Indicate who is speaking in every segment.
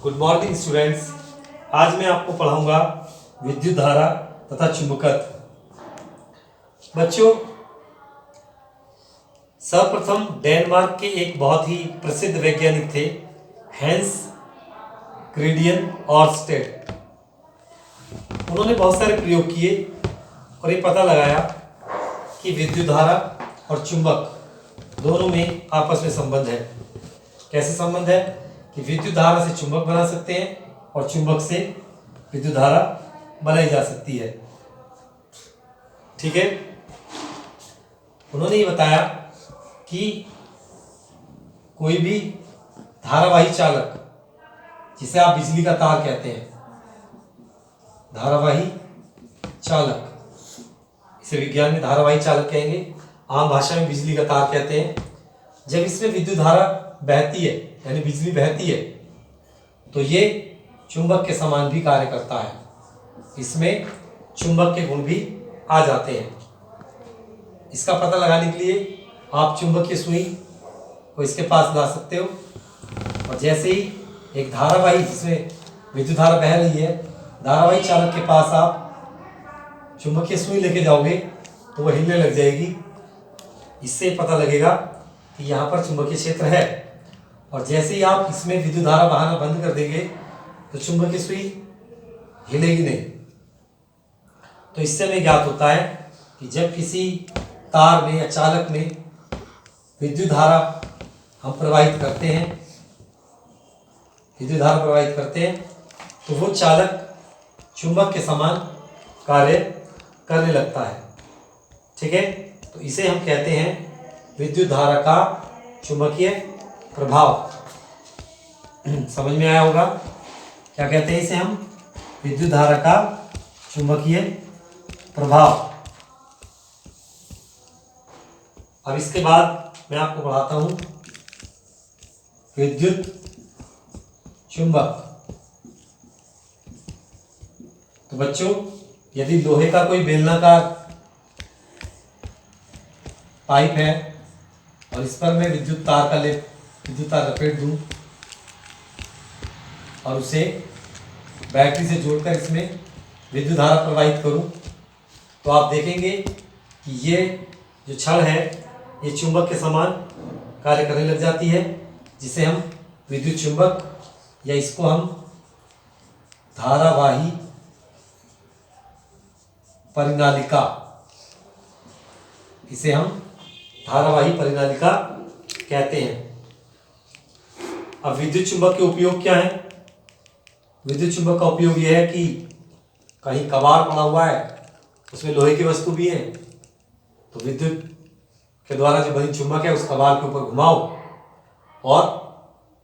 Speaker 1: Good morning students. आज मैं आपको पढ़ाऊंगा विद्युत धारा तथा चुंबकत्व। बच्चों, सर्वप्रथम डेनमार्क के एक बहुत ही प्रसिद्ध वैज्ञानिक थे हैंस क्रिस्टियन ऑरस्टेड। उन्होंने बहुत सारे प्रयोग किए और ये पता लगाया कि विद्युत धारा और चुंबक दोनों में आपस में संबंध है। कैसे संबंध है कि विद्युत धारा से चुंबक बना सकते हैं और चुंबक से विद्युत धारा बनाई जा सकती है। ठीक है। उन्होंने ये बताया कि कोई भी धारावाही चालक, जिसे आप बिजली का तार कहते हैं, धारावाही चालक, इसे विज्ञान में धारावाही चालक कहेंगे, आम भाषा में बिजली का तार कहते हैं। जब इसमें विद्युत धारा बहती है यानी बिजली बहती है तो ये चुंबक के समान भी कार्य करता है। इसमें चुंबक के गुण भी आ जाते हैं। इसका पता लगाने के लिए आप चुंबक की सुई को इसके पास ला सकते हो और जैसे ही एक धारावाही जिसमें विद्युत धारा बह रही है, धारावाही चालक के पास आप चुंबकीय सुई लेके जाओगे तो वह हिलने लग जाएगी। इससे पता लगेगा कि यहाँ पर चुंबकीय क्षेत्र है। और जैसे ही आप इसमें विद्युत धारा बहाना बंद कर देंगे तो चुंबकीय सुई हिलेगी नहीं। तो इससे हमें ज्ञात होता है कि जब किसी तार में या चालक में विद्युत धारा हम प्रवाहित करते हैं, तो वो चालक चुंबक के समान कार्य करने लगता है। ठीक है। तो इसे हम कहते हैं विद्युत धारा का चुंबकीय प्रभाव। समझ में आया होगा क्या कहते हैं इसे हम? विद्युत धारा का चुंबकीय प्रभाव। अब इसके बाद मैं आपको पढ़ाता हूं विद्युत चुंबक। तो बच्चों, यदि लोहे का कोई बेलनाकार पाइप है और इस पर मैं विद्युत तार लपेट दूं और उसे बैटरी से जोड़कर इसमें विद्युत धारा प्रवाहित करूं, तो आप देखेंगे कि ये जो छड़ है ये चुंबक के समान कार्य करने लग जाती है, जिसे हम विद्युत चुंबक या इसको हम धारावाही परिनालिका, इसे हम धारावाही परिनालिका कहते हैं। अब विद्युत चुंबक के उपयोग क्या है? विद्युत चुंबक का उपयोग यह है कि कहीं कबाड़ पड़ा हुआ है, उसमें लोहे की वस्तु भी है, तो विद्युत के द्वारा जो बनी चुंबक है उस कबाड़ के ऊपर घुमाओ और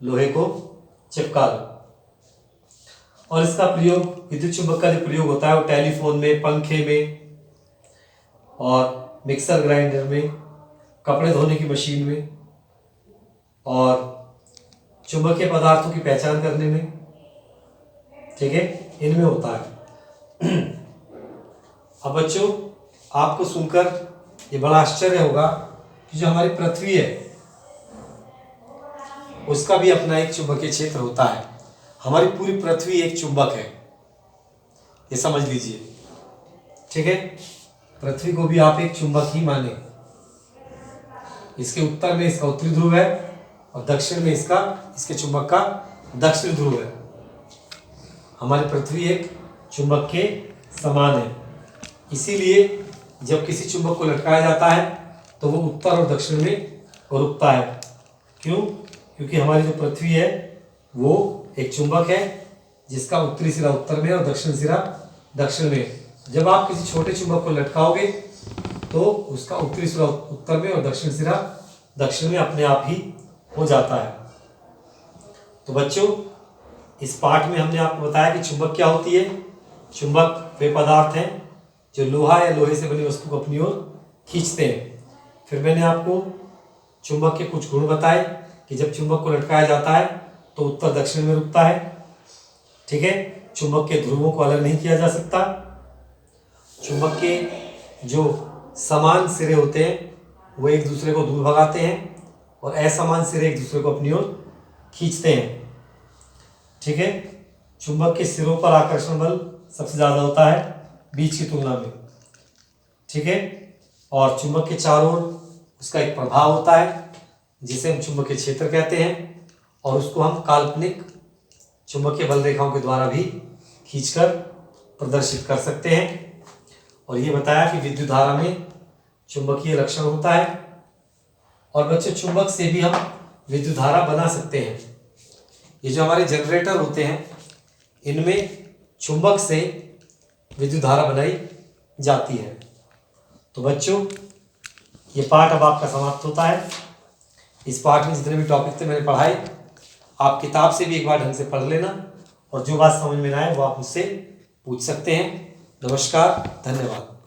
Speaker 1: लोहे को चिपका दो। और इसका प्रयोग, विद्युत चुंबक का जो प्रयोग होता है वो टेलीफोन में, पंखे में और मिक्सर ग्राइंडर में, कपड़े धोने की मशीन में और चुंबकीय पदार्थों की पहचान करने में, ठीक है, इनमें होता है। अब बच्चों, आपको सुनकर ये बड़ा आश्चर्य होगा कि जो हमारी पृथ्वी है उसका भी अपना एक चुंबकीय क्षेत्र होता है। हमारी पूरी पृथ्वी एक चुंबक है, ये समझ लीजिए। ठीक है। पृथ्वी को भी आप एक चुंबक ही माने। इसके उत्तर में इसका उत्तरी ध्रुव है और दक्षिण में इसके चुंबक का दक्षिण ध्रुव है। हमारी पृथ्वी एक चुंबक के समान है। इसीलिए जब किसी चुंबक को लटकाया जाता है तो वो उत्तर और दक्षिण में रुकता है। क्यों? क्योंकि हमारी जो पृथ्वी है वो एक चुंबक है जिसका उत्तरी सिरा उत्तर में और दक्षिण सिरा दक्षिण में। जब आप किसी छोटे चुंबक को लटकाओगे तो उसका उत्तरी सिरा उत्तर में और दक्षिण सिरा दक्षिण में अपने आप ही हो जाता है। तो बच्चों, इस पाठ में हमने आपको बताया कि चुंबक क्या होती है। चुंबक वे पदार्थ हैं जो लोहा या लोहे से बनी वस्तु को अपनी ओर खींचते हैं। फिर मैंने आपको चुंबक के कुछ गुण बताए कि जब चुंबक को लटकाया जाता है तो उत्तर दक्षिण में रुकता है। ठीक है। चुंबक के ध्रुवों को अलग नहीं किया जा सकता। चुंबक के जो समान सिरे होते हैं वो एक दूसरे को दूर भगाते हैं और असमान सिरे एक दूसरे को अपनी ओर खींचते हैं। ठीक है। चुंबक के सिरों पर आकर्षण बल सबसे ज़्यादा होता है बीच की तुलना में, ठीक है। और चुंबक के चारों ओर उसका एक प्रभाव होता है जिसे हम चुंबकीय क्षेत्र कहते हैं, और उसको हम काल्पनिक चुंबकीय बल रेखाओं के द्वारा भी खींचकर प्रदर्शित कर सकते हैं। और ये बताया कि विद्युत धारा में चुंबकीय लक्षण होता है। और बच्चों, चुंबक से भी हम विद्युत धारा बना सकते हैं। ये जो हमारे जनरेटर होते हैं, इनमें चुंबक से विद्युत धारा बनाई जाती है। तो बच्चों, ये पाठ अब आपका समाप्त होता है। इस पाठ में जितने भी टॉपिक थे मैंने पढ़ाए, आप किताब से भी एक बार ढंग से पढ़ लेना, और जो बात समझ में ना आए वो आप मुझसे पूछ सकते हैं। नमस्कार, धन्यवाद।